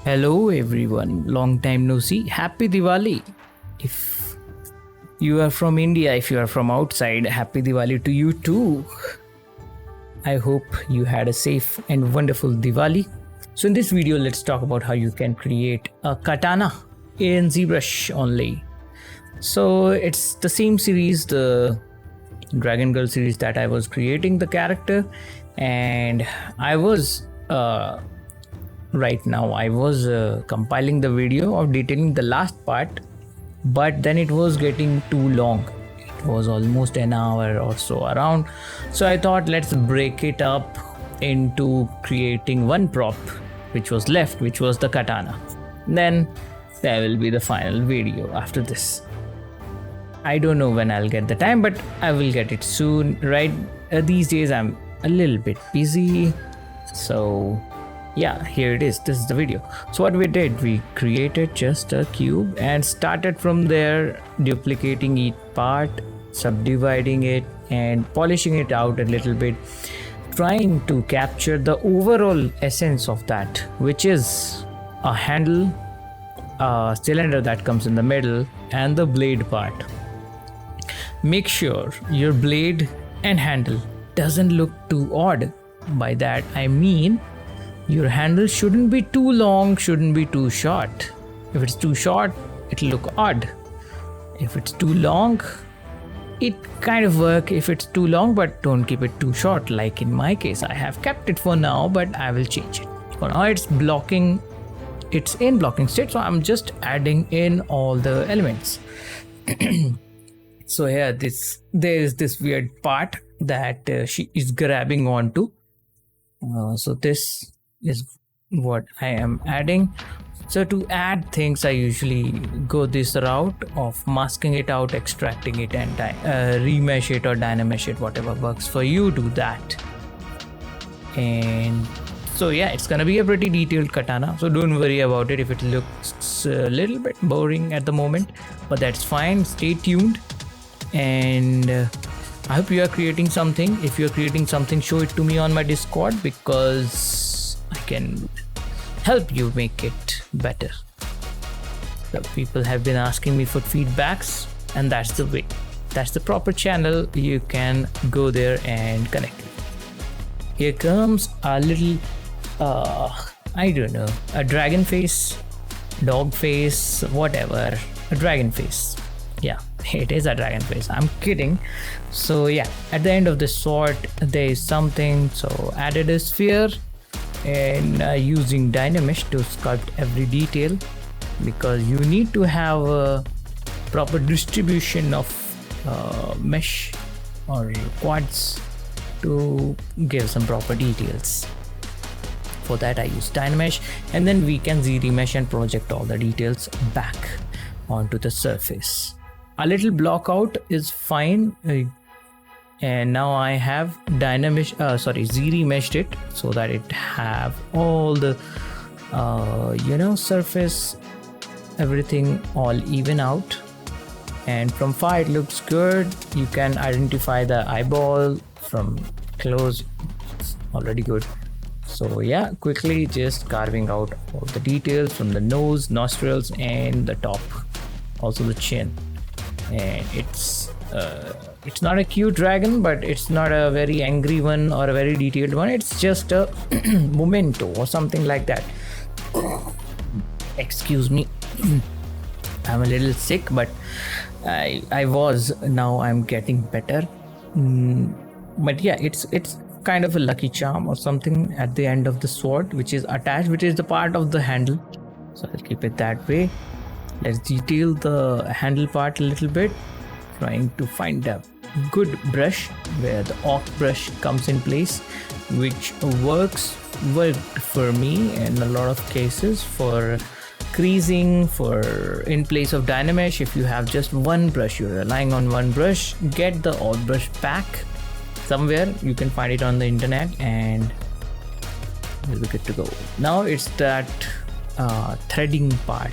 Hello everyone, long time no see. Happy Diwali. If you are from India, if you are from outside, happy Diwali to you too. I hope you had a safe and wonderful Diwali. So in this video, let's talk about how you can create a katana in ZBrush only. So it's the same series, the Dragon Girl series that I was creating the character, and I was right now I was compiling the video of detailing the last part, but then it was getting too long. It was almost an hour or so around, so I thought let's break it up into creating one prop which was left, which was the katana. Then there will be the final video after this. I don't know when I'll get the time, but I will get it soon. Right, these days I'm a little bit busy, so yeah, here it is. This is the video. So what we did, we created just a cube and started from there, duplicating each part, subdividing it and polishing it out a little bit, trying to capture the overall essence of that, which is a handle, a cylinder that comes in the middle, and the blade part. Make sure your blade and handle doesn't look too odd. By that I mean your handle shouldn't be too long, shouldn't be too short. If it's too short, it'll look odd. If it's too long, it kind of work if it's too long, but don't keep it too short. Like in my case, I have kept it for now, but I will change it. For now it's blocking, it's in blocking state, so I'm just adding in all the elements. So here there is this weird part that she is grabbing onto. So this is what I am adding. So to add things, I usually go this route of masking it out, extracting it, and remesh it or dynamesh it, whatever works for you. Do that. And so yeah, it's gonna be a pretty detailed katana, so don't worry about it if it looks a little bit boring at the moment, but that's fine. Stay tuned, and I hope you are creating something. If you're creating something, show it to me on my Discord, because I can help you make it better. So people have been asking me for feedbacks, and that's the way. That's the proper channel. You can go there and connect. Here comes a little, I don't know, a dragon face, dog face, whatever, a dragon face. Yeah, it is a dragon face. I'm kidding. So yeah, at the end of the sword there is something, so added a sphere and using dynamesh to sculpt every detail, because you need to have a proper distribution of mesh or quads to give some proper details. For that I use dynamesh, and then we can z-remesh and project all the details back onto the surface. A little block out is fine, and now I have z-remeshed it so that it have all the surface, everything all even out, and from far it looks good. You can identify the eyeball from close. It's already good. So yeah, quickly just carving out all the details from the nose, nostrils, and the top, also the chin. And it's not a cute dragon, but it's not a very angry one or a very detailed one. It's just a memento or something like that. Excuse me. I'm a little sick, but now I'm getting better. But yeah, it's kind of a lucky charm or something at the end of the sword, which is attached, which is the part of the handle. So I'll keep it that way. Let's detail the handle part a little bit, trying to find a good brush where the awk brush comes in place, which worked for me in a lot of cases for creasing, for in place of dynamesh. If you have just one brush, you're relying on one brush, get the awk brush pack somewhere. You can find it on the internet, and we'll be good to go. Now it's that threading part.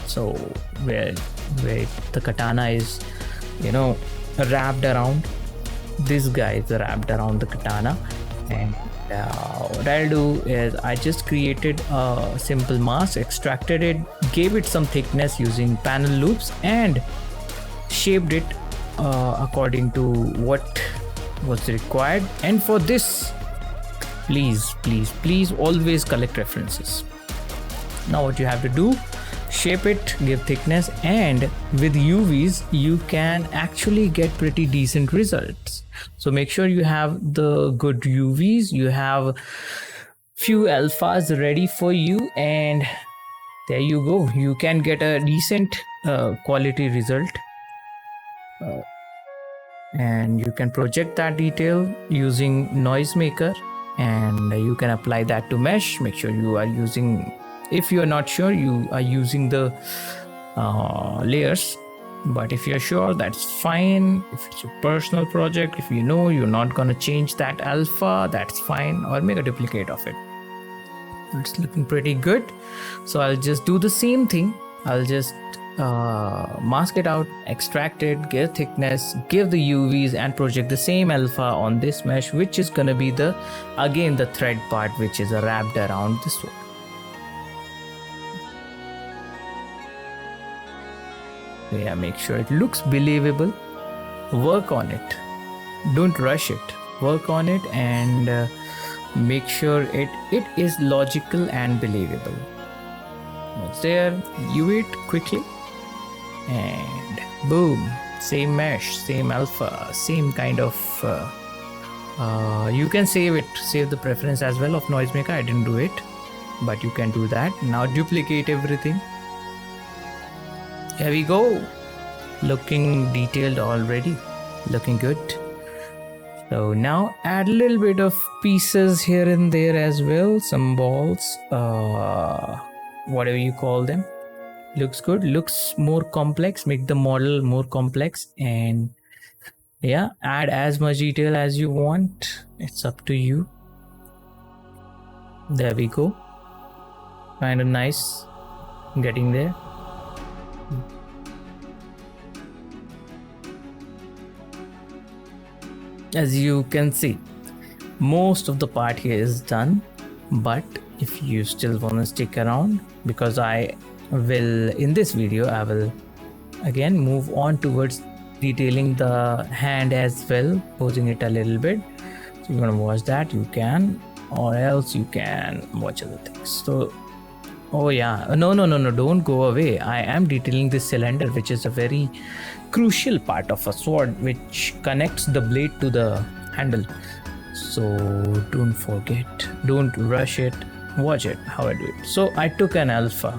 So where the katana is, wrapped around, this guy is wrapped around the katana, and What I'll do is I just created a simple mask, extracted it, gave it some thickness using panel loops, and shaped it according to what was required. And for this, please always collect references. Now what you have to do, shape it, give thickness, and with UVs you can actually get pretty decent results. So make sure you have the good UVs, you have few alphas ready for you, and there you go, you can get a decent quality result. And you can project that detail using noisemaker, and you can apply that to mesh. Make sure you are using, if you are not sure, you are using the layers, but if you're sure, that's fine. If it's your personal project, if you know you're not going to change that alpha, that's fine, or make a duplicate of it. It's looking pretty good. So I'll just do the same thing. I'll just mask it out, extract it, give thickness, give the UVs, and project the same alpha on this mesh, which is gonna be the thread part, which is wrapped around the sword. Yeah, make sure it looks believable. Work on it, don't rush it. Work on it and make sure it is logical and believable. Once there, view it quickly, and boom, same mesh, same alpha, same kind of you can save the preference as well of noisemaker. I didn't do it, but you can do that. Now duplicate everything. Here we go, looking detailed already, looking good. So now add a little bit of pieces here and there as well, some balls, whatever you call them. Looks good, looks more complex, make the model more complex, and yeah, add as much detail as you want. It's up to you. There we go, kind of nice, getting there. As you can see, most of the part here is done, but if you still want to stick around, because in this video I will again move on towards detailing the hand as well, posing it a little bit. So you want to watch that, you can, or else you can watch other things. So oh yeah, no, don't go away. I am detailing this cylinder, which is a very crucial part of a sword, which connects the blade to the handle. So don't forget, don't rush it, watch it how I do it. So I took an alpha,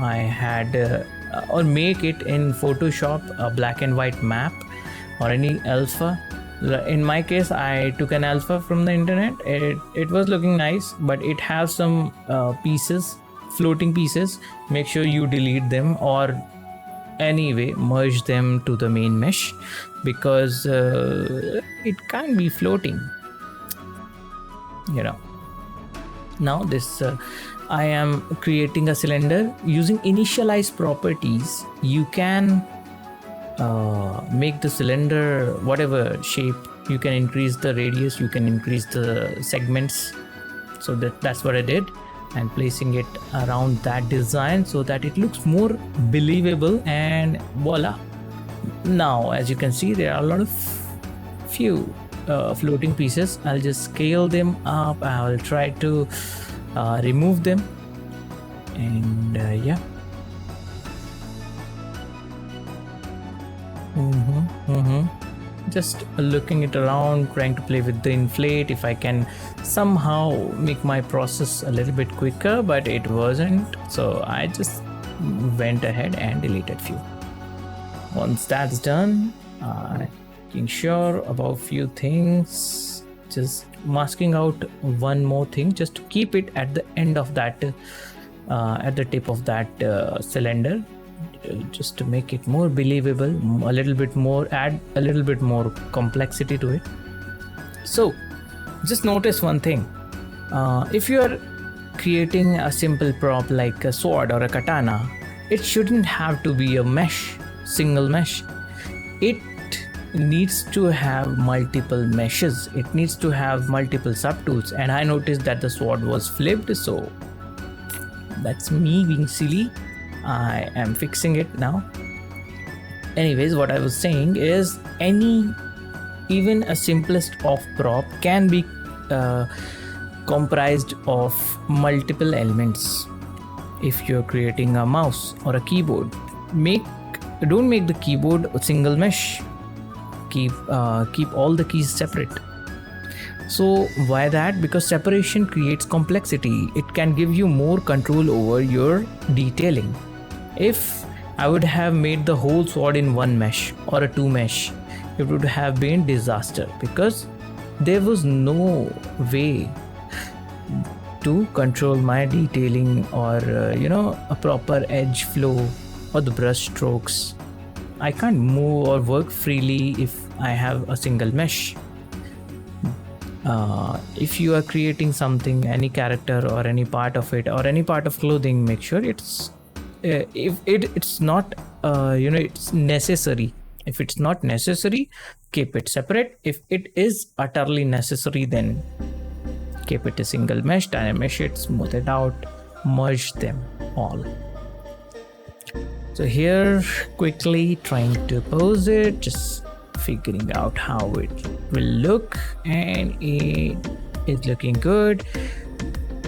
I had or make it in Photoshop a black and white map or any alpha. In my case, I took an alpha from the internet. It was looking nice, but it has some pieces, floating pieces. Make sure you delete them, or anyway merge them to the main mesh, because it can't be floating, you know. Now this I am creating a cylinder using initialize properties. You can make the cylinder whatever shape. You can increase the radius, you can increase the segments. So that's what I did. I'm placing it around that design so that it looks more believable, and voila. Now as you can see, there are a lot of few floating pieces. I'll just scale them up. I'll try to remove them, and yeah. Just looking it around, trying to play with the inflate, if I can somehow make my process a little bit quicker, but it wasn't, so I just went ahead and deleted few. Once that's done, making sure about few things, just masking out one more thing just to keep it at the end of that at the tip of that cylinder, just to make it more believable, a little bit more, add a little bit more complexity to it. So just notice one thing, if you are creating a simple prop like a sword or a katana, it shouldn't have to be a mesh, single mesh. It needs to have multiple meshes. It needs to have multiple subtools. And I noticed that the sword was flipped, so that's me being silly. I am fixing it now. Anyways, what I was saying is even a simplest of prop can be comprised of multiple elements. If you're creating a mouse or a keyboard, don't make the keyboard a single mesh. Keep all the keys separate. So why that? Because separation creates complexity. It can give you more control over your detailing. If I would have made the whole sword in one mesh or a two mesh, it would have been disaster, because there was no way to control my detailing or a proper edge flow or the brush strokes. I can't move or work freely if I have a single mesh. If you are creating something, any character or any part of it or any part of clothing, make sure it's not it's necessary. If it's not necessary, keep it separate. If it is utterly necessary, then keep it a single mesh, tiny mesh it, smooth it out, merge them all. So here, quickly trying to pose it, just figuring out how it will look, and it is looking good.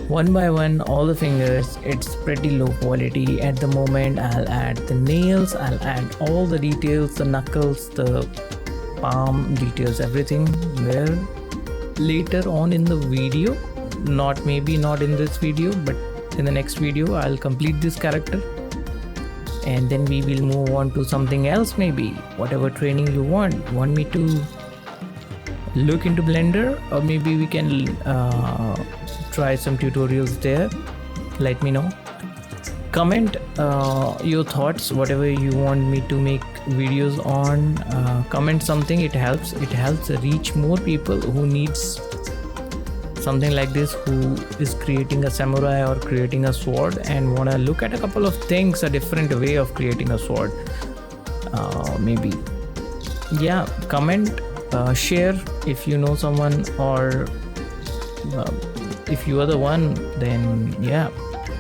One by one, all the fingers, it's pretty low quality at the moment. I'll add the nails, I'll add all the details, the knuckles, the palm details, everything where later on in the video, maybe not in this video, but in the next video, I'll complete this character. And then we will move on to something else, maybe whatever training you want me to look into Blender, or maybe we can try some tutorials there. Let me know. Comment your thoughts, whatever you want me to make videos on. Comment something. It helps reach more people who needs something like this, who is creating a samurai or creating a sword and want to look at a couple of things, a different way of creating a sword. Maybe comment, share if you know someone, or if you are the one, then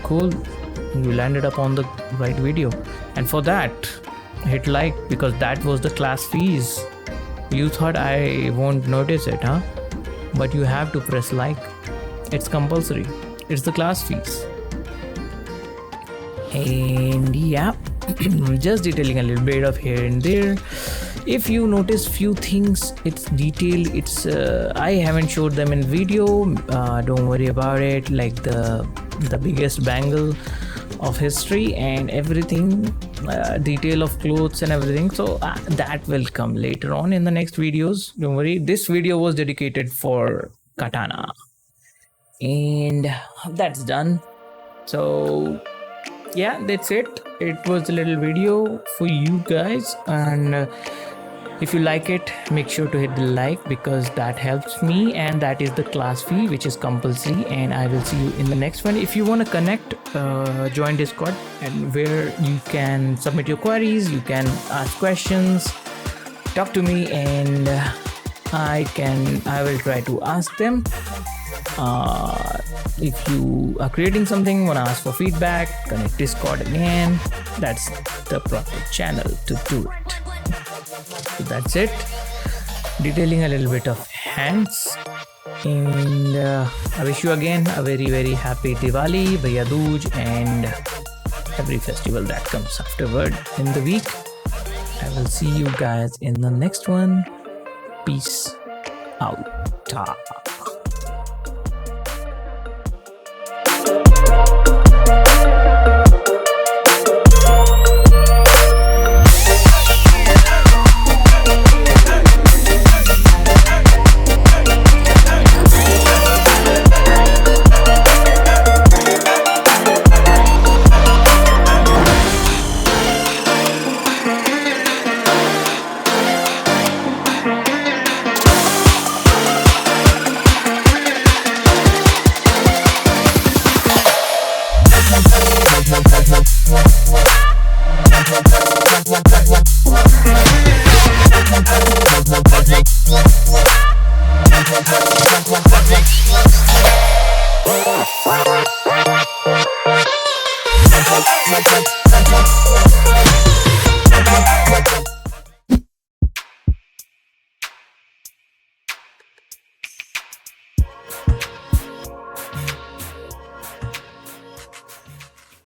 cool, you landed up on the right video. And for that, hit like, because that was the class fees. You thought I won't notice it, huh? But you have to press like. It's compulsory. It's the class fees. And just detailing a little bit of here and there. If you notice few things, it's detailed. It's I haven't showed them in video. Don't worry about it. Like the biggest bangle of history and everything, detail of clothes and everything. So that will come later on in the next videos. Don't worry. This video was dedicated for Katana, and that's done. So that's it. It was a little video for you guys, and if you like it, make sure to hit the like, because that helps me, and that is the class fee, which is compulsory. And I will see you in the next one. If you want to connect, join Discord, and where you can submit your queries, you can ask questions, talk to me, and I will try to ask them. If you are creating something, want to ask for feedback, connect Discord again. That's the proper channel to do it. So that's it. Detailing a little bit of hands. And I wish you again a very, very happy Diwali, Bhaiya Dooj, and every festival that comes afterward in the week. I will see you guys in the next one. Peace out.